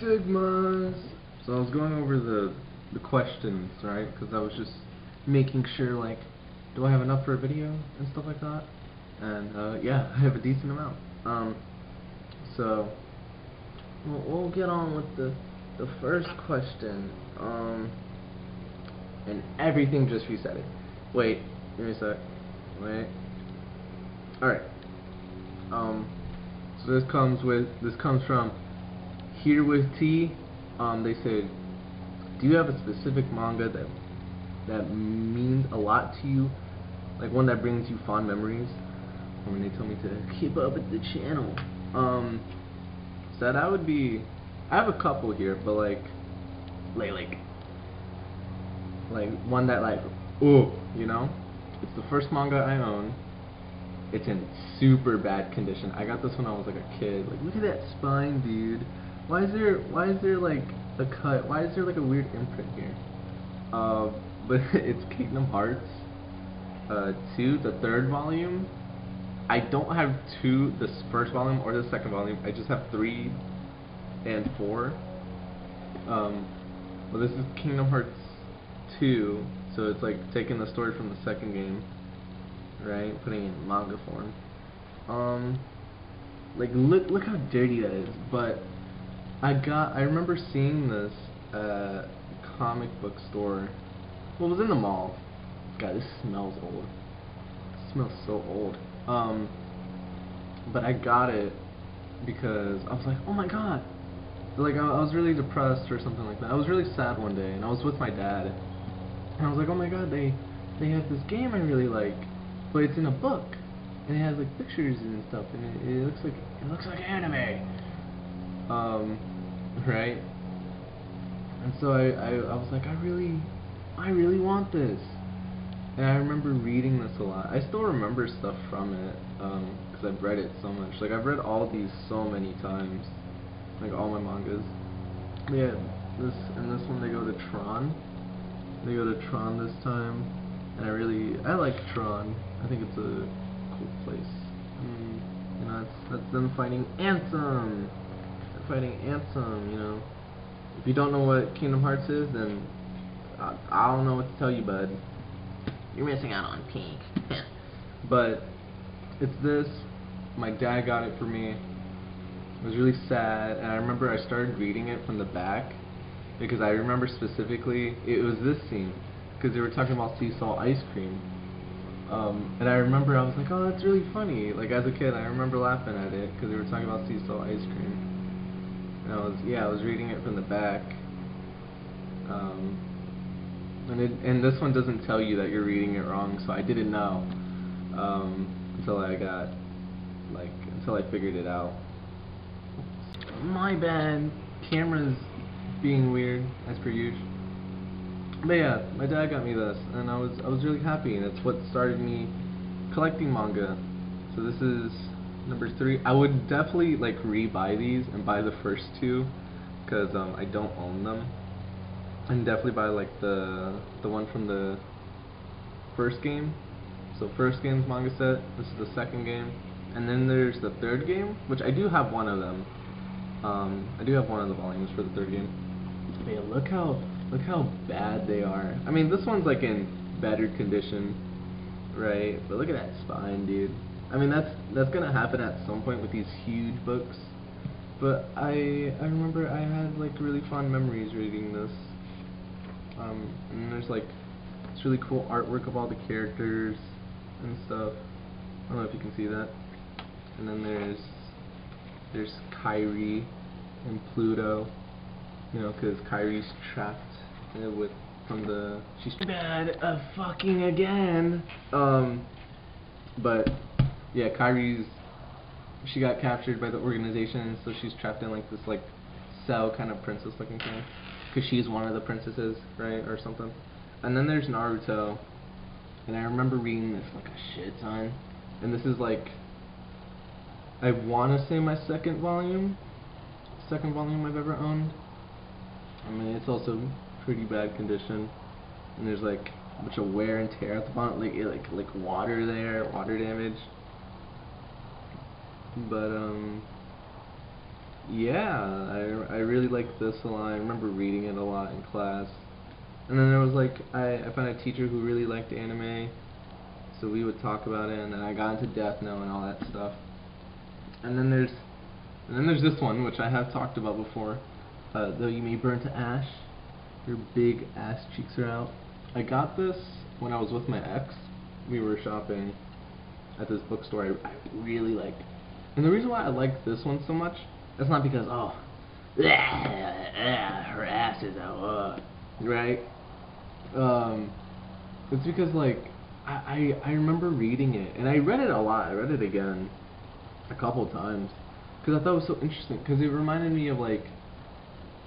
Sigmas. So I was going over the questions, right? Because I was just making sure, like, do I have enough for a video and stuff like that? And yeah, I have a decent amount. So we'll get on with the first question. And everything just resetted. Wait, give me a sec. Wait. All right. So this comes from Here with T. They said, do you have a specific manga that means a lot to you, like one that brings you fond memories? When they told me to keep up with the channel. So that would be, I have a couple here, but like one that like, ooh, you know? It's the first manga I own. It's in super bad condition. I got this when I was like a kid. Like, look at that spine, dude. Why is there like a cut? Why is there like a weird imprint here? But it's Kingdom Hearts 2, the third volume. I don't have 2, the first volume or the second volume. I just have 3 and 4. Well, this is Kingdom Hearts 2, so it's like taking the story from the second game, right? Putting it in manga form. Like look how dirty that is. But I remember seeing this at a comic book store. Well, it was in the mall. God, this smells old. It smells so old. But I got it because I was like, oh my god. Like I was really depressed or something like that. I was really sad one day, and I was with my dad, and I was like, oh my god, they have this game I really like, but it's in a book, and it has like pictures and stuff, and it looks like anime. Right? And so I was like, I really want this. And I remember reading this a lot. I still remember stuff from it, because I've read it so much. Like, I've read all these so many times, like all my mangas. Yeah, this one they go to Tron. They go to Tron this time, and I like Tron. I think it's a cool place. You know, that's them fighting Ansem. They're fighting Ansem. You know, if you don't know what Kingdom Hearts is, then I don't know what to tell you, bud. You're missing out on pink. But it's this. My dad got it for me. It was really sad, and I remember I started reading it from the back because I remember specifically it was this scene because they were talking about sea salt ice cream. And I remember I was like, oh, that's really funny. Like as a kid, I remember laughing at it because they were talking about sea salt ice cream. And I was reading it from the back. And this one doesn't tell you that you're reading it wrong, so I didn't know until I figured it out. My bad. Camera's being weird as per usual. But yeah, my dad got me this, and I was really happy, and it's what started me collecting manga. So this is number 3. I would definitely like re-buy these and buy the first 2 because I don't own them. And definitely buy like the one from the first game. So first game's manga set. This is the second game, and then there's the third game, which I do have one of them. I do have one of the volumes for the third game. But yeah, look how bad they are. I mean, this one's like in better condition, right? But look at that spine, dude. I mean, that's gonna happen at some point with these huge books. But I remember I had like really fond memories reading this. And there's like this really cool artwork of all the characters and stuff. I don't know if you can see that. And then there's Kyrie and Pluto, you know, because Kyrie's trapped she's bad fucking again. But yeah, she got captured by the organization, so she's trapped in like this like cell kind of princess looking thing. Because she's one of the princesses, right, or something. And then there's Naruto, and I remember reading this like a shit ton. And this is like, I want to say my second volume I've ever owned. I mean, it's also pretty bad condition, and there's like a bunch of wear and tear at the bottom, like water water damage. But yeah, I really liked this a lot. I remember reading it a lot in class. And then there was like I found a teacher who really liked anime, so we would talk about it. And then I got into Death Note and all that stuff. And then there's this one which I have talked about before. Though you may burn to ash, your big ass cheeks are out. I got this when I was with my ex. We were shopping at this bookstore I really liked. And the reason why I liked this one so much, that's not because, oh, her ass is out, right? It's because, like, I remember reading it, and I read it a lot. I read it again a couple times, because I thought it was so interesting, because it reminded me of, like,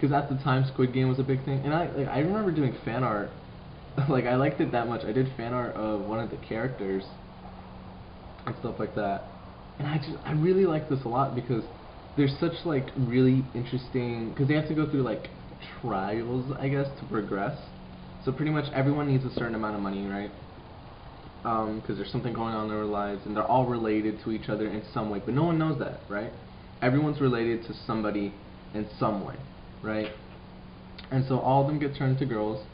because at the time Squid Game was a big thing, and I remember doing fan art. Like, I liked it that much. I did fan art of one of the characters and stuff like that. And I really like this a lot because there's such like really interesting, because they have to go through like trials, I guess, to progress. So pretty much everyone needs a certain amount of money, right? Because there's something going on in their lives, and they're all related to each other in some way, but no one knows that, right? Everyone's related to somebody in some way, right? And so all of them get turned to girls.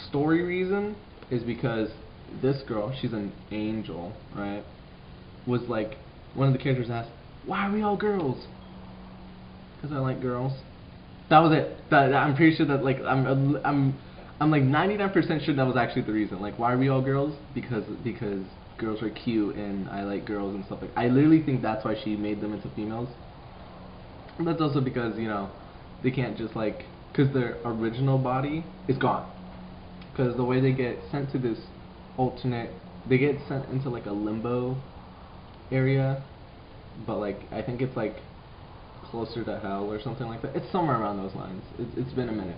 Story reason is because this girl, she's an angel, right? Was like, one of the characters asked, "Why are we all girls?" Because I like girls. That was it. I'm pretty sure that like I'm like 99% sure that was actually the reason. Like, why are we all girls? Because girls are cute and I like girls and stuff like. I literally think that's why she made them into females. And that's also because, you know, they can't just like, because their original body is gone. Because the way they get sent to this alternate, they get sent into like a limbo area, but like I think it's like closer to hell or something like that. It's somewhere around those lines. It's been a minute.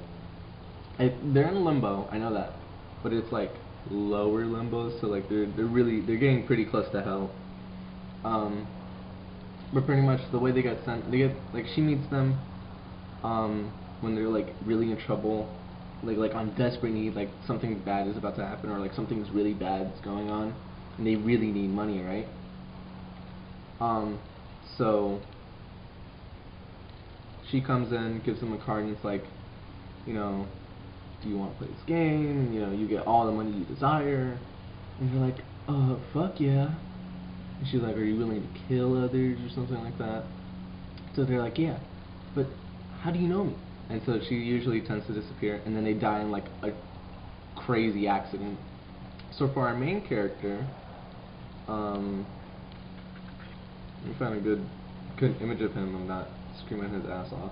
They're in limbo, I know that, but it's like lower limbo, so like they're getting pretty close to hell. But pretty much the way they get sent, they get like, she meets them when they're like really in trouble, like on desperate need, like something bad is about to happen, or like something's really bad is going on, and they really need money, right? So she comes in, gives them a card, and it's like, you know, do you want to play this game? You know, you get all the money you desire. And you're like, fuck yeah. And she's like, are you willing to kill others or something like that? So they're like, yeah, but how do you know me? And so she usually tends to disappear, and then they die in like a crazy accident. So for our main character, let me find a good image of him and not screaming his ass off.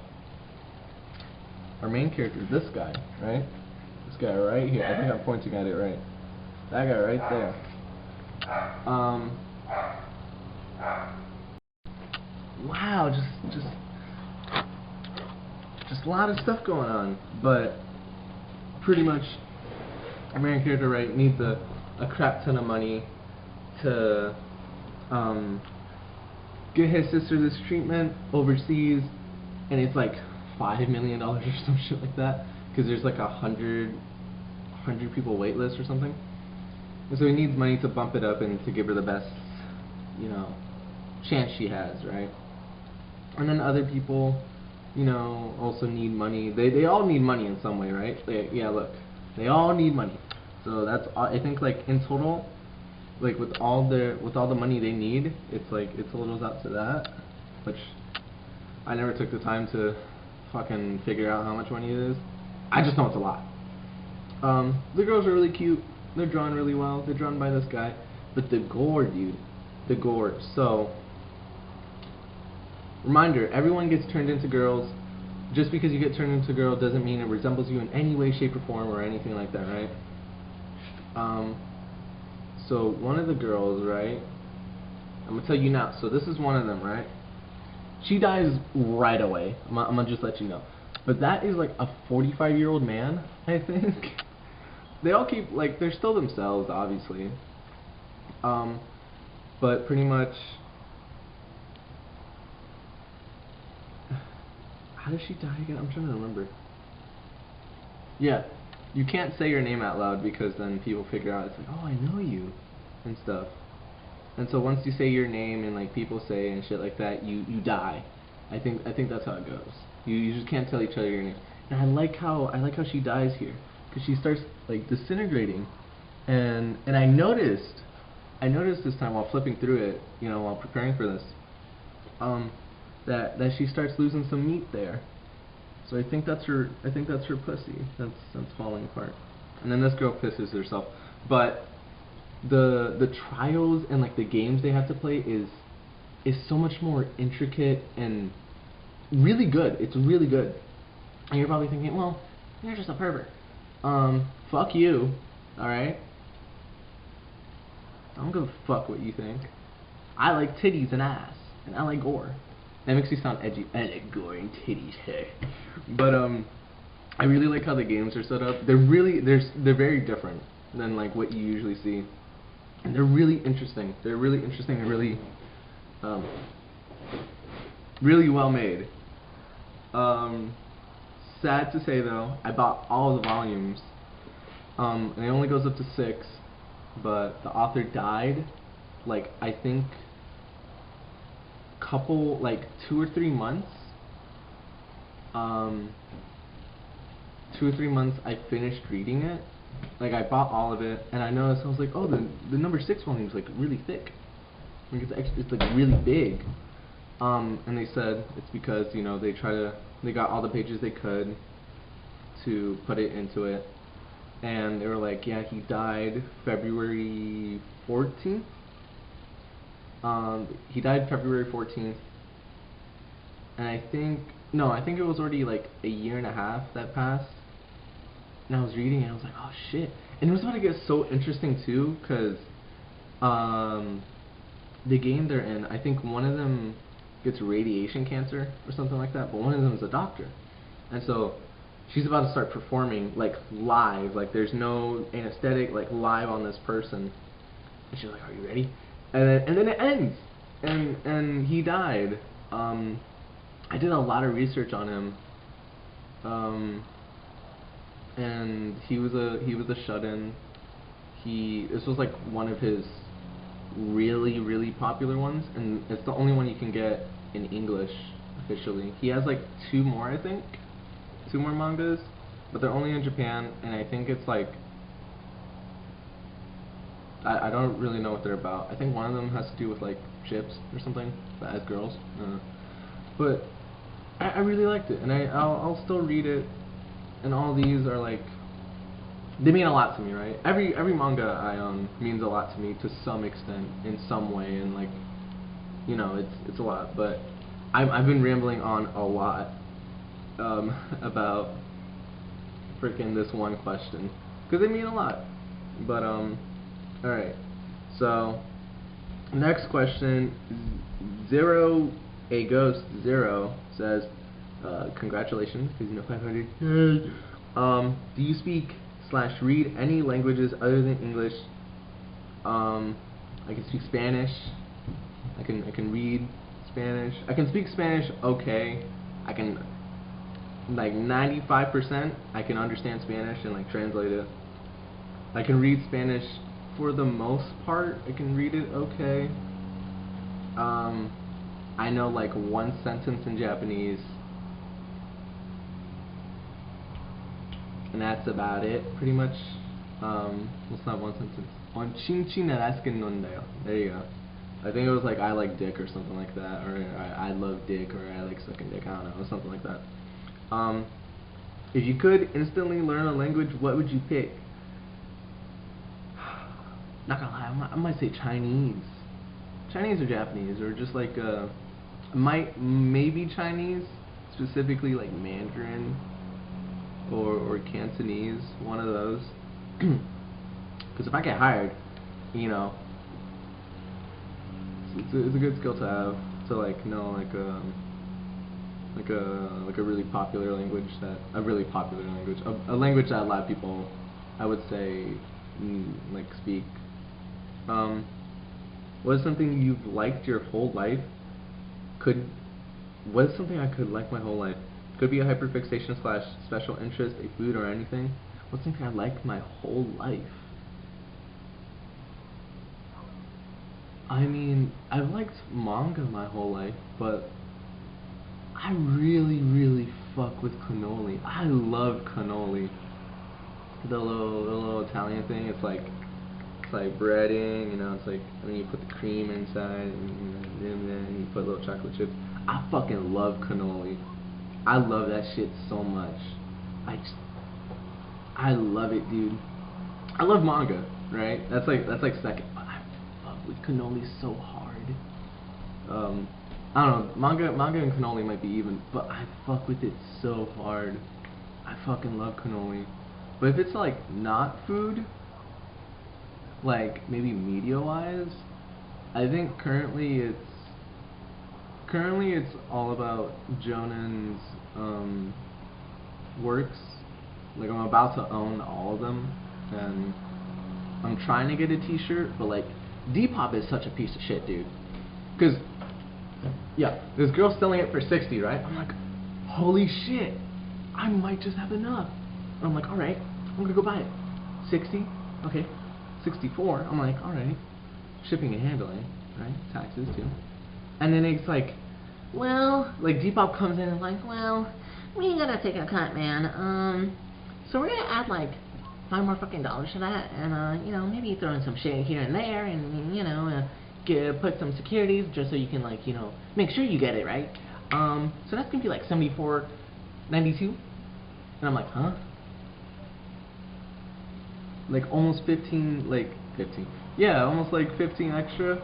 Our main character is this guy, right? This guy right here. I think I'm pointing at it right. That guy right there. Wow, just a lot of stuff going on, but pretty much our main character, right, needs a crap ton of money to get his sister this treatment overseas, and it's like $5 million or some shit like that, because there's like 100 people wait list or something, and so he needs money to bump it up and to give her the best, you know, chance she has, right? And then other people, you know, also need money. They all need money in some way, right? Yeah, look, they all need money. So that's, I think, like in total, like with all the money they need, it's like it totals out to that, which I never took the time to fucking figure out how much money it is. I just know it's a lot. The girls are really cute. They're drawn really well. They're drawn by this guy, but the gore, dude, the gore. So, reminder: everyone gets turned into girls. Just because you get turned into a girl doesn't mean it resembles you in any way, shape, or form, or anything like that, right? So one of the girls, right? I'm gonna tell you now. So this is one of them, right? She dies right away. I'm gonna just let you know. But that is like a 45-year-old man, I think. They all keep, like, they're still themselves, obviously. But pretty much, how does she die again? I'm trying to remember. Yeah, you can't say your name out loud because then people figure out, it's like, oh, I know you, and stuff. And so once you say your name and like people say and shit like that, you die. I think that's how it goes. You just can't tell each other your names. And I like how she dies here, because she starts like disintegrating, and I noticed this time while flipping through it, while preparing for this, that she starts losing some meat there. So I think that's her pussy. That's falling apart. And then this girl pisses herself. But the trials and like the games they have to play is so much more intricate and really good. It's really good. And you're probably thinking, well, you're just a pervert. Fuck you. Alright? I don't give a fuck what you think. I like titties and ass. And I like gore. That makes me sound edgy. I like gore and titties, hey. But I really like how the games are set up. They're very different than like what you usually see. And they're really interesting. They're really interesting and really well made. Sad to say though, I bought all of the volumes. And it only goes up to 6, but the author died, like I think couple, like 2 or 3 months. 2 or 3 months I finished reading it. Like I bought all of it, and I noticed, I was like, oh, the number 6 volume is like really thick. Like it's like really big. And they said it's because they got all the pages they could to put it into it, and they were like, yeah, he died February 14th. He died February 14th, and I think it was already like a year and a half that passed. And I was reading it, and I was like, oh shit. And it was about to get so interesting too, because the game they're in, I think one of them gets radiation cancer or something like that, but one of them is a doctor. And so she's about to start performing like live, like there's no anesthetic, like live on this person. And she's like, are you ready? And then it ends, and he died. I did a lot of research on him, and he was a shut-in. This was like one of his really popular ones, and it's the only one you can get in English officially. He has like 2 more, I think, 2 more mangas, but they're only in Japan, and I think it's like, I don't really know what they're about. I think one of them has to do with like ships or something, but as girls. But I really liked it, and I'll still read it. And all these are like, they mean a lot to me, right? Every manga I own means a lot to me to some extent, in some way, and like, it's a lot. But I've been rambling on a lot about freaking this one question, because they mean a lot. But alright, so next question, a ghost 0 says, congratulations, because 500. Do you speak / read any languages other than English? I can speak Spanish. I can read Spanish. I can speak Spanish okay. I can, like 95%, I can understand Spanish and like translate it. I can read Spanish for the most part. I can read it okay. I know like 1 sentence in Japanese, and that's about it, pretty much. What's not 1 sentence? Onchinchi narasuken nondayo. There you go. I think it was like I like dick or something like that, or I love dick, or I like sucking dick. I don't know, something like that. If you could instantly learn a language, what would you pick? Not gonna lie, I might say Chinese. Chinese or Japanese, or just like maybe Chinese, specifically like Mandarin or Cantonese, one of those. Because if I get hired, it's a good skill to have, to like know like a really popular language, a language that a lot of people, I would say, like speak. What is something you've liked your whole life? What is something I could like my whole life? Could be a hyperfixation / special interest, a food, or anything. What's something I liked my whole life? I mean, I've liked manga my whole life, but I really, really fuck with cannoli. I love cannoli. The little Italian thing. It's like breading, you know. It's like, and then you put the cream inside, and then you put little chocolate chips. I fucking love cannoli. I love that shit so much. I love it, dude. I love manga, right? That's like second. But I fuck with cannoli so hard. I don't know. Manga and cannoli might be even, but I fuck with it so hard. I fucking love cannoli. But if it's like not food, like maybe media wise, I think currently it's all about Jonan's works. Like I'm about to own all of them, and I'm trying to get a T-shirt, but like Depop is such a piece of shit, dude. Cause yeah, this girl's selling it for 60, right? I'm like, holy shit, I might just have enough. And I'm like, all right, I'm gonna go buy it. 60, okay, 64. I'm like, all right, shipping and handling, right? Taxes too. And then it's like, well, like Depop comes in and like, well, we gotta take a cut, man. So we're gonna add like $5 more fucking dollars to that, and you know, maybe throw in some shit here and there, and you know, put some securities just so you can like, you know, make sure you get it right. So that's gonna be like $74.92, and I'm like, huh? Like almost 15, like 15. Yeah, almost like 15 extra.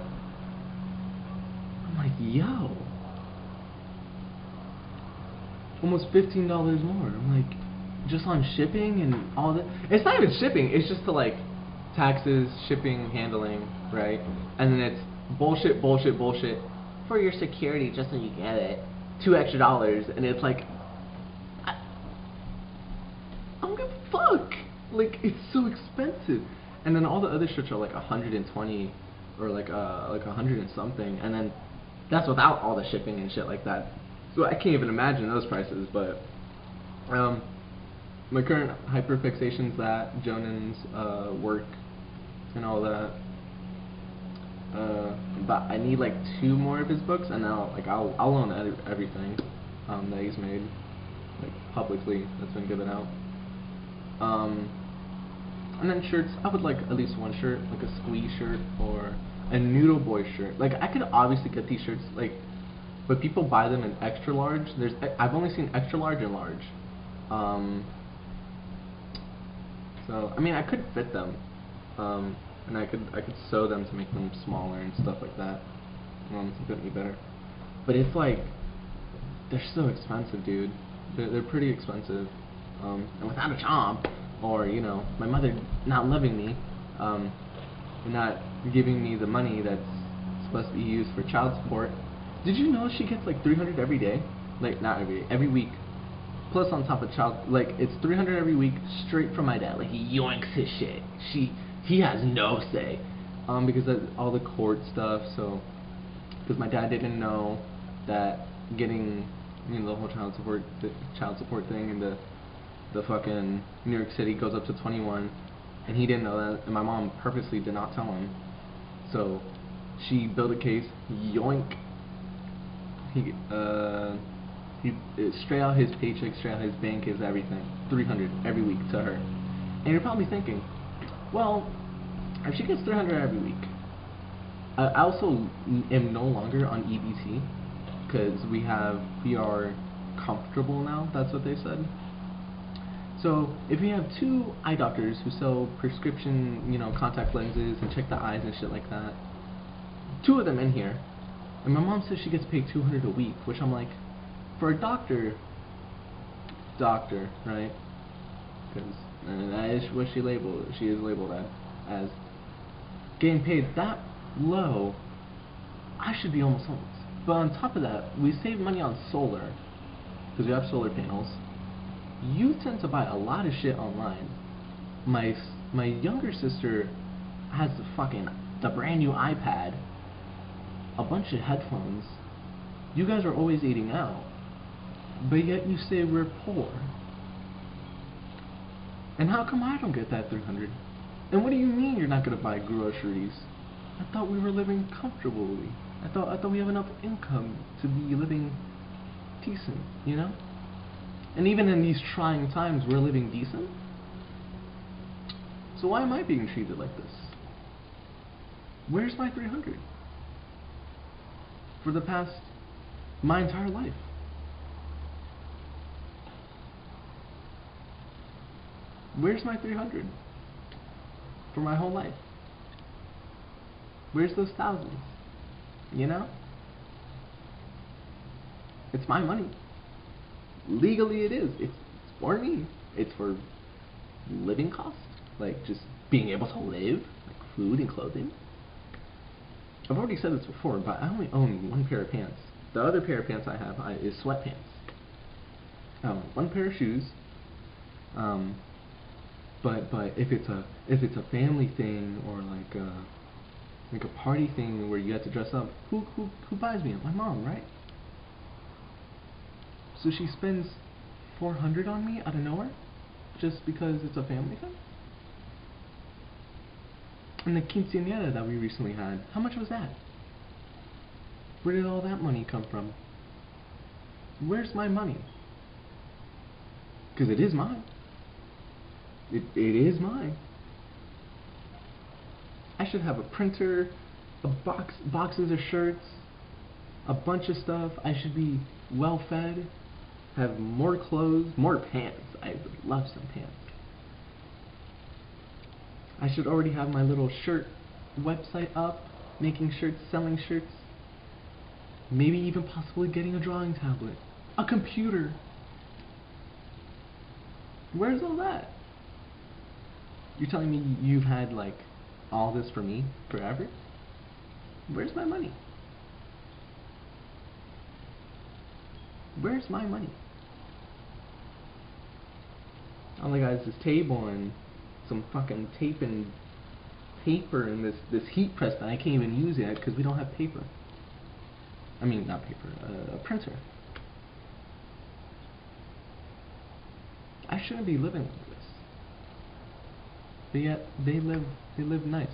I'm like, yo, almost $15 more. I'm like, just on shipping and all that. It's not even shipping. It's just to like taxes, shipping, handling, right? And then it's bullshit for your security, just so you get it. $2 extra, and it's like, I'm gonna fuck. Like it's so expensive. And then all the other shirts are like 120 or like 100 and something, and then that's without all the shipping and shit like that. So I can't even imagine those prices. But my current hyperfixation's that Jonan's work and all that. But I need like 2 more of his books, and I'll own everything that he's made, like publicly, that's been given out. And then shirts, I would like at least 1 shirt, like a Squeeze shirt or a Noodle Boy shirt. Like I could obviously get these shirts, like, but people buy them in extra large. I've only seen extra large and large. So I mean, I could fit them, and I could sew them to make them smaller and stuff like that, to fit me better. But it's like, they're so expensive, dude. They're pretty expensive, and without a job, or you know, my mother not loving me, and not giving me the money that's supposed to be used for child support. Did you know she gets like 300 every day? Like not every day, every week. Plus on top of child, like it's 300 every week straight from my dad. Like he yoinks his shit. He has no say, because of all the court stuff. So, because my dad didn't know that getting, you know, the whole child support thing, and the fucking New York City goes up to 21, and he didn't know that, and my mom purposely did not tell him. So she built a case. Yoink. He straight out his paycheck, straight out his bank, his everything. 300 every week to her. And you're probably thinking, well, if she gets 300 every week, I also am no longer on EBT, because we are comfortable now. That's what they said. So if we have 2 eye doctors who sell prescription, you know, contact lenses and check the eyes and shit like that, 2 of them in here, and my mom says she gets paid $200 a week, which I'm like, for a doctor, right? Because that is what she is labeled as getting paid that low. I should be almost homeless. But on top of that, we save money on solar, because we have solar panels. You tend to buy a lot of shit online. My younger sister has the brand new iPad, a bunch of headphones. You guys are always eating out, but yet you say we're poor. And how come I don't get that 300? And what do you mean you're not gonna buy groceries? I thought we were living comfortably. I thought we have enough income to be living decent, you know? And even in these trying times, we're living decent. So why am I being treated like this? Where's my 300? For the past, my entire life. Where's my 300? For my whole life. Where's those thousands? You know? It's my money. Legally it is. It's for me. It's for living costs. Like just being able to live. Like food and clothing. I've already said this before, but I only own one pair of pants. The other pair of pants I have is sweatpants. One pair of shoes. But if it's a family thing or like a party thing where you have to dress up, who buys me it? My mom, right? So she spends $400 on me out of nowhere just because it's a family thing? And the quinceañera that we recently had, how much was that? Where did all that money come from? Where's my money? Because it is mine. It is mine. I should have a printer, boxes of shirts, a bunch of stuff. I should be well fed, have more clothes, more pants. I would love some pants. I should already have my little shirt website up, making shirts, selling shirts. Maybe even possibly getting a drawing tablet, a computer. Where's all that? You're telling me you've had like all this for me forever? Where's my money? Where's my money? All I got is this table and some fucking tape and paper and this heat press that I can't even use yet because we don't have paper. I mean, not paper, a printer. I shouldn't be living like this. But yet, they live nice.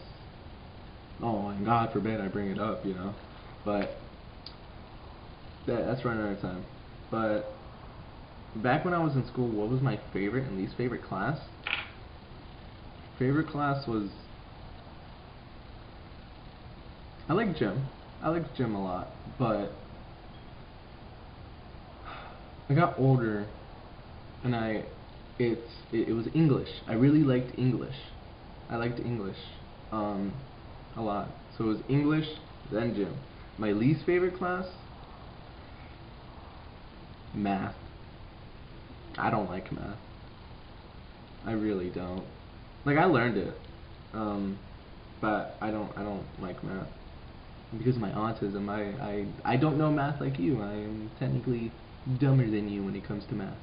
Oh, and God forbid I bring it up, you know. But, that's running out of time. But, back when I was in school, what was my favorite and least favorite class? Favorite class was... I like gym. I liked gym a lot, but... I got older, and it was English. I really liked English. I liked English a lot. So it was English, then gym. My least favorite class? Math. I don't like math. I really don't. Like I learned it, but I don't like math because of my autism. I don't know math like you. I am technically dumber than you when it comes to math.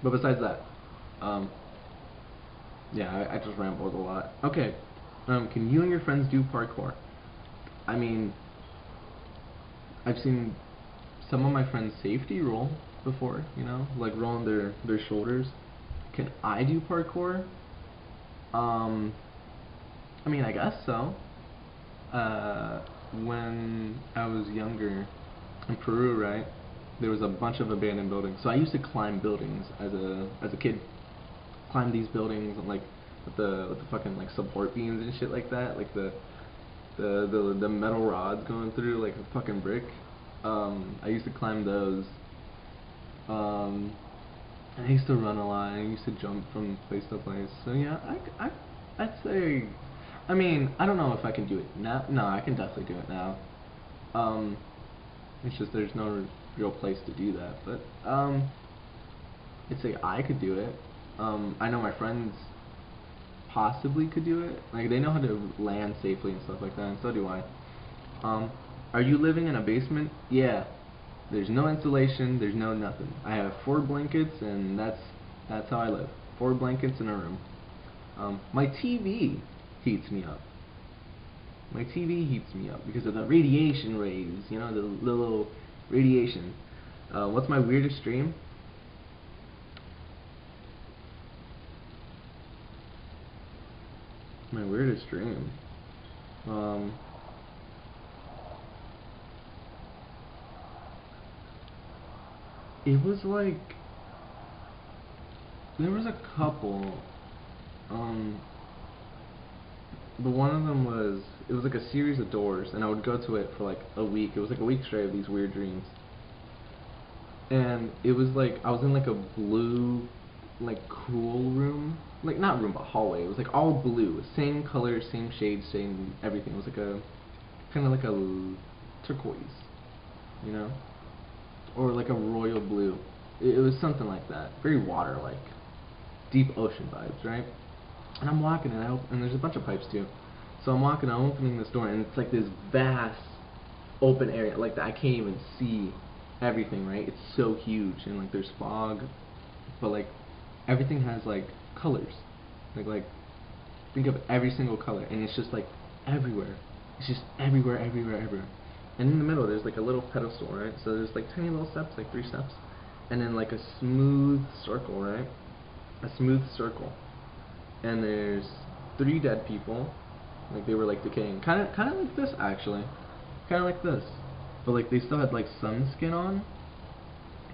But besides that, yeah, I just rambled a lot. Okay, can you and your friends do parkour? I mean, I've seen some of my friends safety roll before, you know, like rolling their shoulders. Can I do parkour? I mean, I guess so. When I was younger, in Peru, right, there was a bunch of abandoned buildings. So I used to climb buildings as a kid. Climb these buildings and like with the fucking like support beams and shit like that, like the metal rods going through like a fucking brick. I used to climb those. I used to run a lot. I used to jump from place to place. So yeah, I'd say. I mean, I don't know if I can do it now. No, I can definitely do it now. It's just there's no real place to do that. But I'd say I could do it. I know my friends possibly could do it. Like they know how to land safely and stuff like that, and so do I. Are you living in a basement? Yeah. There's no insulation. There's no nothing. I have 4 blankets, and that's how I live. 4 blankets in a room. My TV heats me up. My TV heats me up because of the radiation rays. You know, the little radiation. What's my weirdest dream? My weirdest dream. It was like there was a couple. Um, but one of them was it was like a series of doors, and I would go to it for like a week. It was like a week straight of these weird dreams. And it was like I was in like a blue, like cool room, like not room but hallway. It was like all blue, same color, same shade, same everything. It was like a kind of like a turquoise, you know, or like a royal blue. It was something like that, very water-like, deep ocean vibes, right? And I'm walking, and there's a bunch of pipes too. So I'm walking, I'm opening this door, and it's like this vast open area, like that I can't even see everything, right? It's so huge, and like there's fog, but like everything has like colors, like think of every single color, and it's just like everywhere. It's just everywhere, everywhere, everywhere. And in the middle, there's like a little pedestal, right? So there's like tiny little steps, like 3 steps, and then like a smooth circle, right? A smooth circle. And there's 3 dead people, like they were like decaying, kind of like this actually, kind of like this, but like they still had like some skin on,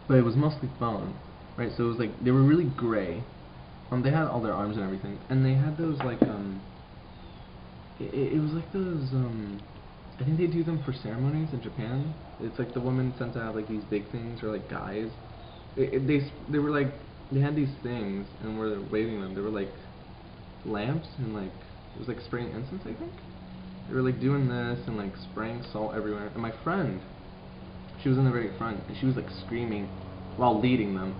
but it was mostly bone, right? So it was like they were really gray. They had all their arms and everything, and they had those like it was like those I think they do them for ceremonies in Japan. It's like the women tend to have like these big things, or like guys. They were like they had these things, and where they're waving them, they were like lamps, and like it was like spraying incense, I think. They were like doing this and like spraying salt everywhere. And my friend, she was in the very front, and she was like screaming while leading them.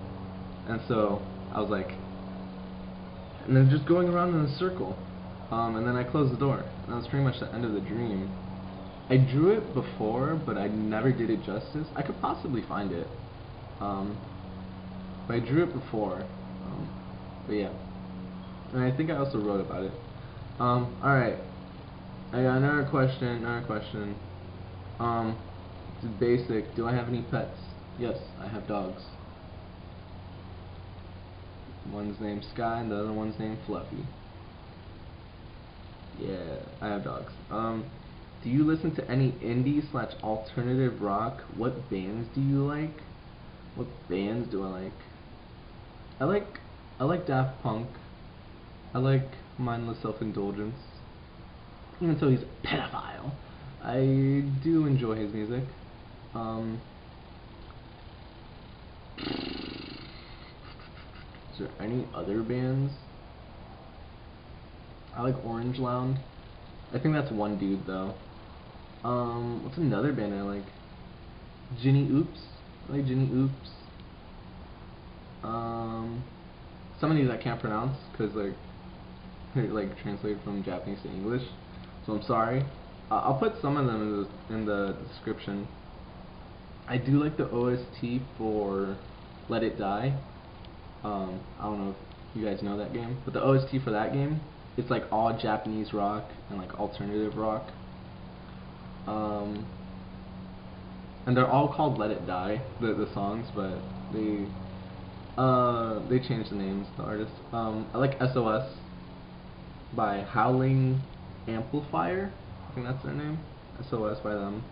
And so I was like, and then just going around in a circle. And then I closed the door. And that was pretty much the end of the dream. I drew it before, but I never did it justice. I could possibly find it. But I drew it before. But yeah. And I think I also wrote about it. Alright. I got another question, it's basic. Do I have any pets? Yes, I have dogs. One's named Sky and the other one's named Fluffy. Yeah, I have dogs. Do you listen to any indie/alternative rock? What bands do you like? What bands do I like? I like Daft Punk. I like Mindless Self-Indulgence. Even though he's a pedophile, I do enjoy his music. Is there any other bands? I like Orange Lounge. I think that's one dude though. What's another band I like? Ginny Oops. I like Ginny Oops. Some of these I can't pronounce because like they're like translated from Japanese to English, so I'm sorry. I'll put some of them in the description. I do like the OST for Let It Die. I don't know if you guys know that game, but the OST for that game, it's like all Japanese rock and like alternative rock. And they're all called Let It Die, the songs, but they changed the names, the artists. I like SOS by Howling Amplifier. I think that's their name. SOS by them.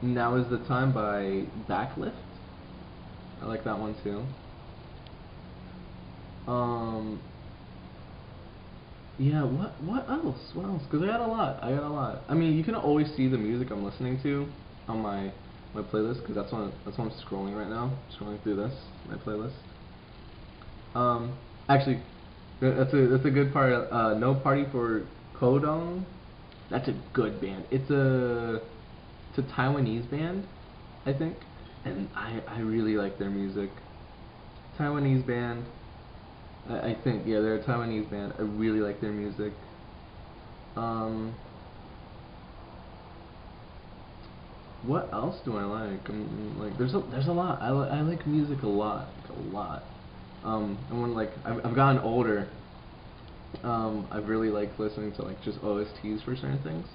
Now Is the Time by Backlift. I like that one too. Yeah, what else? What else? Because I got a lot. I mean, you can always see the music I'm listening to on my playlist, because that's what I'm scrolling right now. Scrolling through my playlist. Actually, that's a good part. No Party for Kodong. That's a good band. It's a Taiwanese band, I think, and I really like their music. Taiwanese band. I think, yeah, they're a Taiwanese band. I really like their music. What else do I like? Like, there's a lot. I like music a lot, like, a lot. And when like I've gotten older, I've really liked listening to like just OSTs for certain things.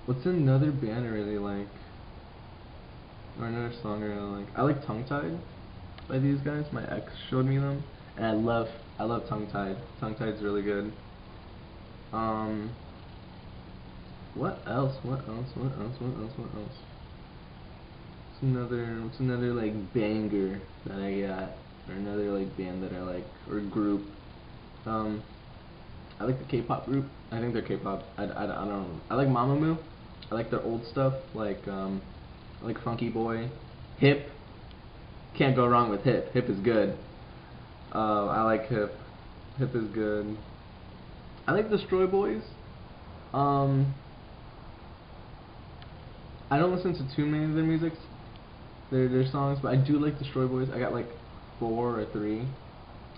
What's another band I really like? Or another song I really like? I like Tongue Tied by these guys. My ex showed me them, and I love Tongue Tied. Tongue Tied's really good. What else? what's another like banger that I got, or another like band that I like, or group. Um, I like the K-pop group. I think they're K-pop. I don't know. I like Mamamoo. I like their old stuff, I like Funky Boy, Hip. Can't go wrong with Hip. Hip is good. I like Hip. Hip is good. I like Destroy Boys. I don't listen to too many of their music, their songs, but I do like Destroy Boys. I got like 4 or 3.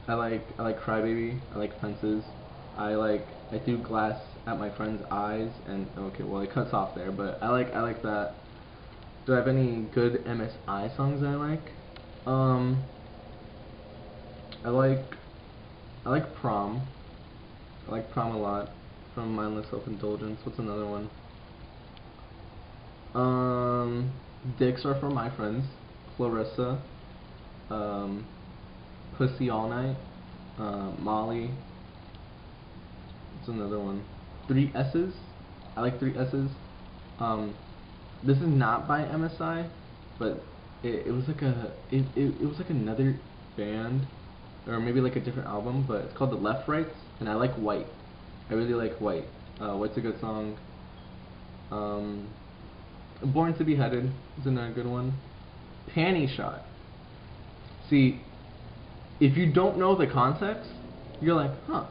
I like Crybaby. I like Fences. I threw glass at my friend's eyes, and okay, well it cuts off there, but I like that. Do I have any good MSI songs that I like? I like Prom. I like Prom a lot. From Mindless Self-Indulgence. What's another one? Dicks Are For My Friends. Clarissa. Pussy All Night. Molly. What's another one? 3 S's. I like 3 S's. This is not by MSI, but it was like it was like another band, or maybe like a different album, but it's called The Left Rights, and I like White. I really like White. White's a good song. Born to Be Headed is another good one. Panty Shot. See, if you don't know the context, you're like, huh,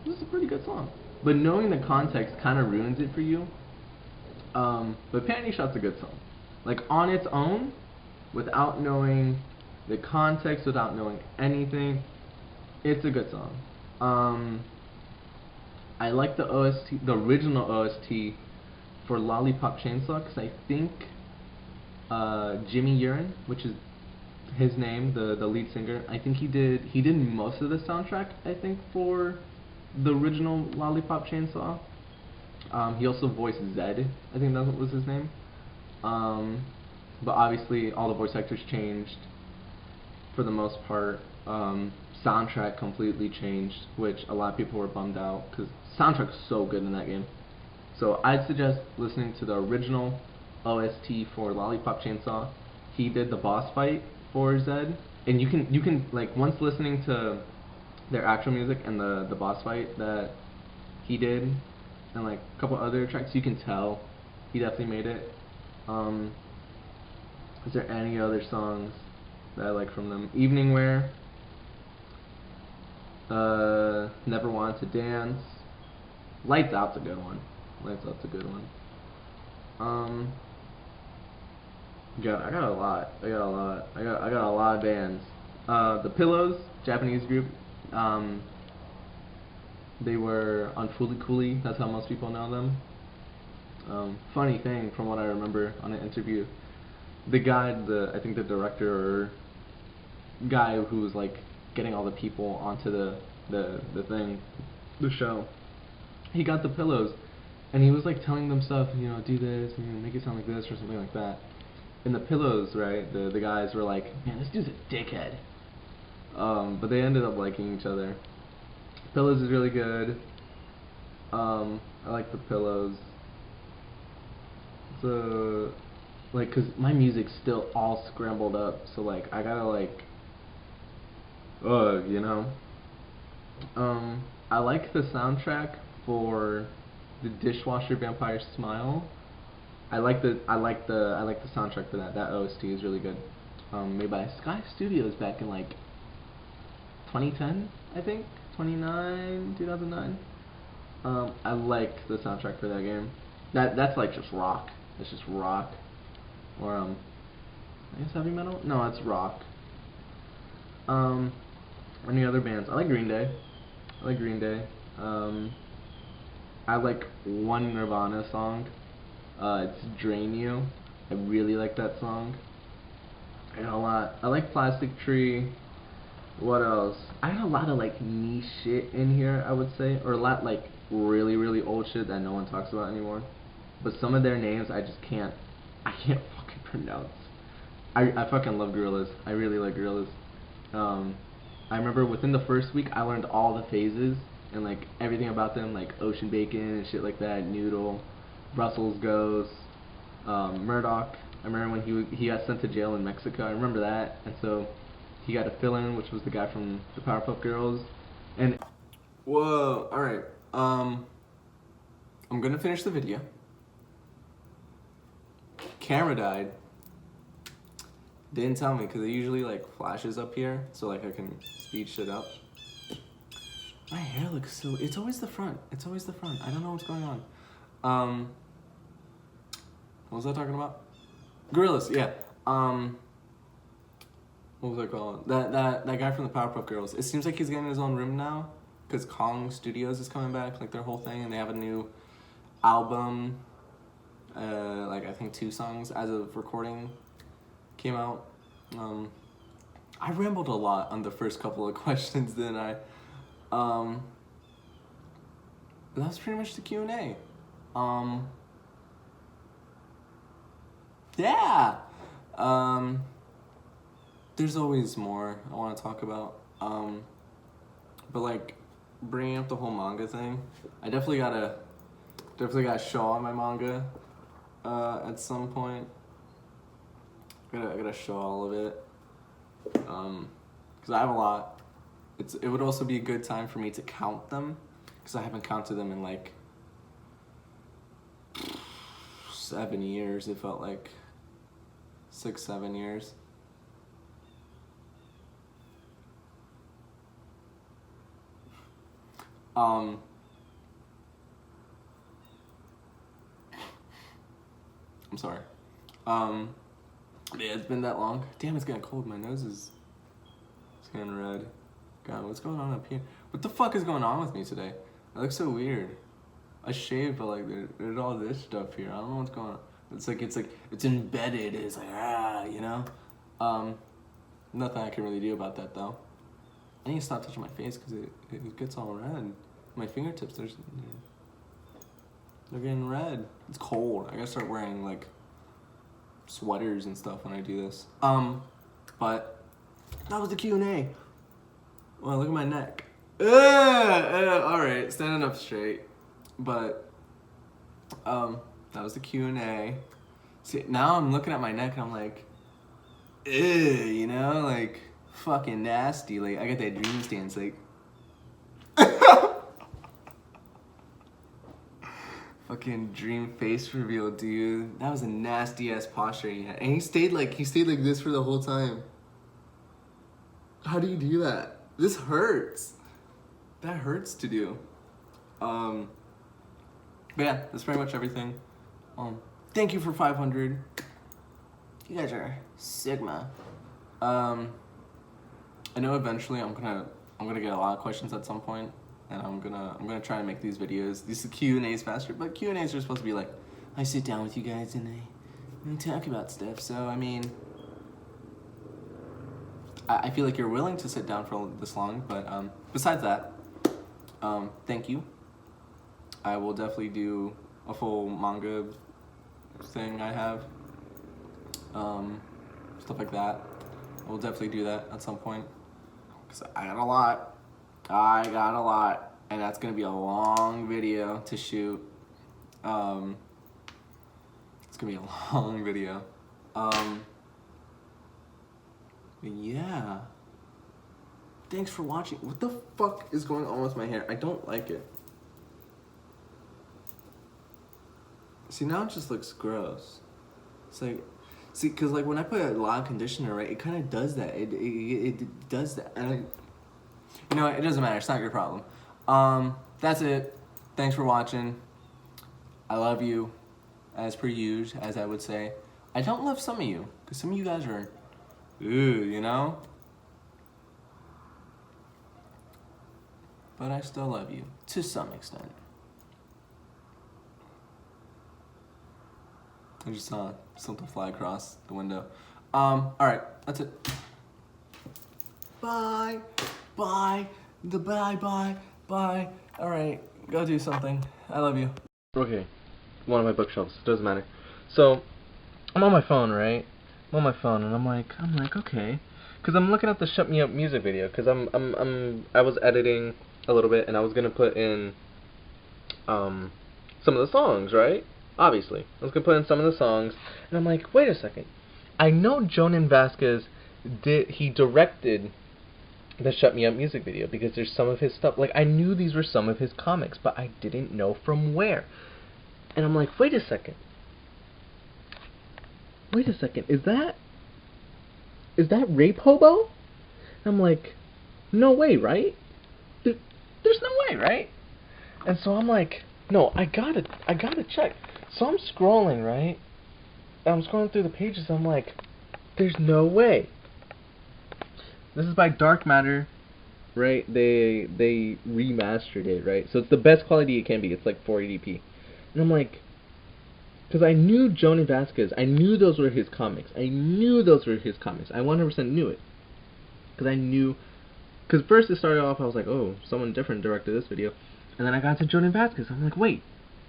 this is a pretty good song. But knowing the context kind of ruins it for you. But Panty Shot's a good song. Like, on its own, without knowing the context, without knowing anything, it's a good song. I like the OST, the original OST for Lollipop Chainsaw, because I think Jimmy Urine, which is his name, the lead singer, I think he did most of the soundtrack, I think, for the original Lollipop Chainsaw. He also voiced Zed, I think that was his name. But obviously all the voice actors changed for the most part. Soundtrack completely changed, which a lot of people were bummed out, because soundtrack's so good in that game. So I'd suggest listening to the original OST for Lollipop Chainsaw. He did the boss fight for Zed, and you can like, once listening to their actual music and the boss fight that he did, and like a couple other tracks, you can tell he definitely made it. Is there any other songs that I like from them? Evening Wear. Never Wanted to Dance. Lights Out's a good one. Lights Out's a good one. I got a lot. I got a lot of bands. The Pillows, Japanese group. They were on Fooly Cooly. That's how most people know them. Funny thing, from what I remember on an interview, the guy, I think the director or guy who was like getting all the people onto the show, he got the Pillows, and he was like telling them stuff, do this, make it sound like this or something like that. And the Pillows, right, the guys were like, man, this dude's a dickhead. But they ended up liking each other. Pillows is really good. I like the Pillows. So, like, cause my music's still all scrambled up, so like I gotta like, I like the soundtrack for the Dishwasher Vampire Smile. I like the soundtrack for that. That OST is really good. Made by Sky Studios back in like 2010, I think, 2009. I like the soundtrack for that game. That's like just rock. It's just rock. Or I guess heavy metal? No, it's rock. Any other bands? I like Green Day. I like one Nirvana song. It's Drain You. I really like that song. I got a lot. I like Plastic Tree. What else? I got a lot of like niche shit in here, I would say, or a lot like really, really old shit that no one talks about anymore. But some of their names I can't fucking pronounce. I fucking love Gorillaz. I really like Gorillaz. I remember within the first week I learned all the phases and like everything about them, like Ocean Bacon and shit like that, Noodle, Brussels Ghost, Murdoch. I remember when he got sent to jail in Mexico. I remember that, and so he got a fill-in, which was the guy from the Powerpuff Girls. And whoa, all right. I'm gonna finish the video. Camera died. Didn't tell me because it usually like flashes up here, so like I can speed shit up. My hair looks so. It's always the front. It's always the front. I don't know what's going on. What was I talking about? Gorillas. Yeah. What was I called? That guy from the Powerpuff Girls. It seems like he's getting his own room now, because Kong Studios is coming back, like their whole thing, and they have a new album. Like I think 2 songs as of recording came out. I rambled a lot on the first couple of questions, didn't I? That was pretty much the Q&A. Yeah. There's always more I want to talk about. But like bringing up the whole manga thing, I definitely gotta show all my manga at some point. I gotta show all of it, because I have a lot. It would also be a good time for me to count them, because I haven't counted them in like 7 years. It felt like 6-7 years. I'm sorry. Yeah, it's been that long. Damn, it's getting cold. My nose is getting red. God, what's going on up here? What the fuck is going on with me today? I look so weird. I shaved, but like there's all this stuff here. I don't know what's going on. It's embedded. It's like you know. Nothing I can really do about that though. I need to stop touching my face because it gets all red. My fingertips, they're getting red. It's cold. I gotta start wearing like sweaters and stuff when I do this. But that was the Q&A. Well, look at my neck. All right, standing up straight. But that was the Q&A. See, now I'm looking at my neck and I'm like, ew, you know, like fucking nasty. Like I got that dream stance, like. Fucking dream face reveal, dude. That was a nasty ass posture he had, and he stayed like this for the whole time. How do you do that? This hurts. That hurts to do. But yeah, that's pretty much everything. Thank you for 500. You guys are Sigma. I know eventually I'm gonna get a lot of questions at some point. And I'm gonna try and make these videos, these Q&As faster. But Q&As are supposed to be like, I sit down with you guys and I talk about stuff. So I mean, I feel like you're willing to sit down for this long. But besides that, thank you. I will definitely do a full manga thing I have, stuff like that. I will definitely do that at some point because I got a lot. And that's gonna be a long video to shoot. It's gonna be a long video. But yeah. Thanks for watching. What the fuck is going on with my hair? I don't like it. See, now it just looks gross. It's like, see, cause like when I put a lot of conditioner, right, it kind of does that. It does that, and you know what? It doesn't matter. It's not your problem. That's it. Thanks for watching. I love you, as per usual, as I would say. I don't love some of you, because some of you guys are, you know? But I still love you, to some extent. I just saw something fly across the window. Alright, that's it. Bye. Bye. Bye. Alright, go do something. I love you. Okay, one of my bookshelves. Doesn't matter. So, I'm on my phone, right? I'm on my phone, and I'm like, okay. Because I'm looking at the Shut Me Up music video, because I was editing a little bit, and I was going to put in, some of the songs, right? obviously. I was gonna put in some of the songs, and I'm like, wait a second. I know Jonan Vasquez he directed the Shut Me Up music video because there's some of his stuff. Like, I knew these were some of his comics, but I didn't know from where. And I'm like, wait a second. Wait a second. Is that Rape Hobo? And I'm like, no way, right? There's no way, right? And so I'm like, no, I gotta check. So I'm scrolling, right? And I'm scrolling through the pages. I'm like, there's no way. This is by Dark Matter, right? They remastered it, right? So it's the best quality it can be. It's like 480p. And I'm like, because I knew Johnny Vasquez. I knew those were his comics. I 100% knew it. Because first it started off, I was like, oh, someone different directed this video. And then I got to Johnny Vasquez. I'm like, wait,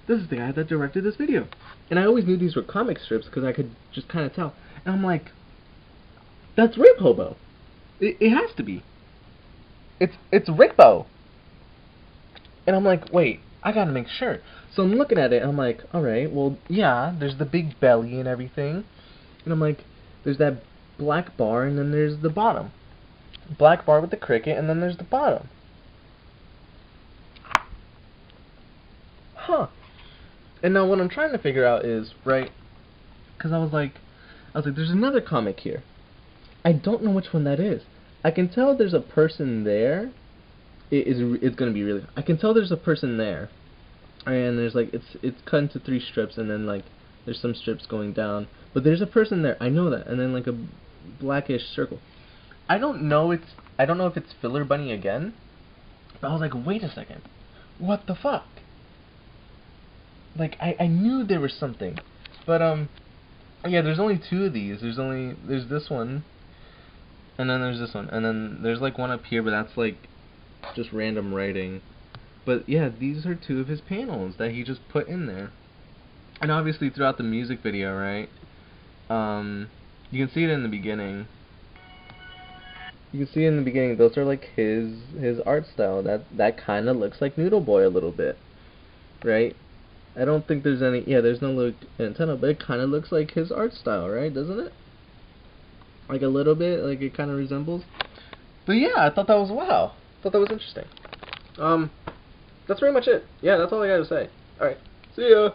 this is the guy that directed this video. And I always knew these were comic strips because I could just kind of tell. And I'm like, that's Rape Hobo. It has to be. It's Rickbo. And I'm like, wait, I gotta make sure. So I'm looking at it, and I'm like, alright, well, yeah, there's the big belly and everything. And I'm like, there's that black bar, and then there's the bottom. Black bar with the cricket, and then there's the bottom. Huh. And now what I'm trying to figure out is, right, because I was like, there's another comic here. I don't know which one that is. I can tell there's a person there. It's gonna be really. I can tell there's a person there, and there's like it's cut into 3 strips, and then like there's some strips going down. But there's a person there. I know that, and then like a blackish circle. I don't know if it's Filler Bunny again. But I was like, wait a second, what the fuck? Like I knew there was something, but yeah. There's only 2 of these. There's this one. And then there's this one, and then there's like one up here, but that's like just random writing. But yeah, these are 2 of his panels that he just put in there. And obviously throughout the music video, right? You can see it in the beginning. Those are like his art style. That kind of looks like Noodle Boy a little bit, right? I don't think there's any. Yeah, there's no little antenna, but it kind of looks like his art style, right? Doesn't it? Like a little bit, like it kind of resembles. But yeah, I thought that was wow. I thought that was interesting. That's pretty much it. Yeah, that's all I gotta say. Alright, see ya!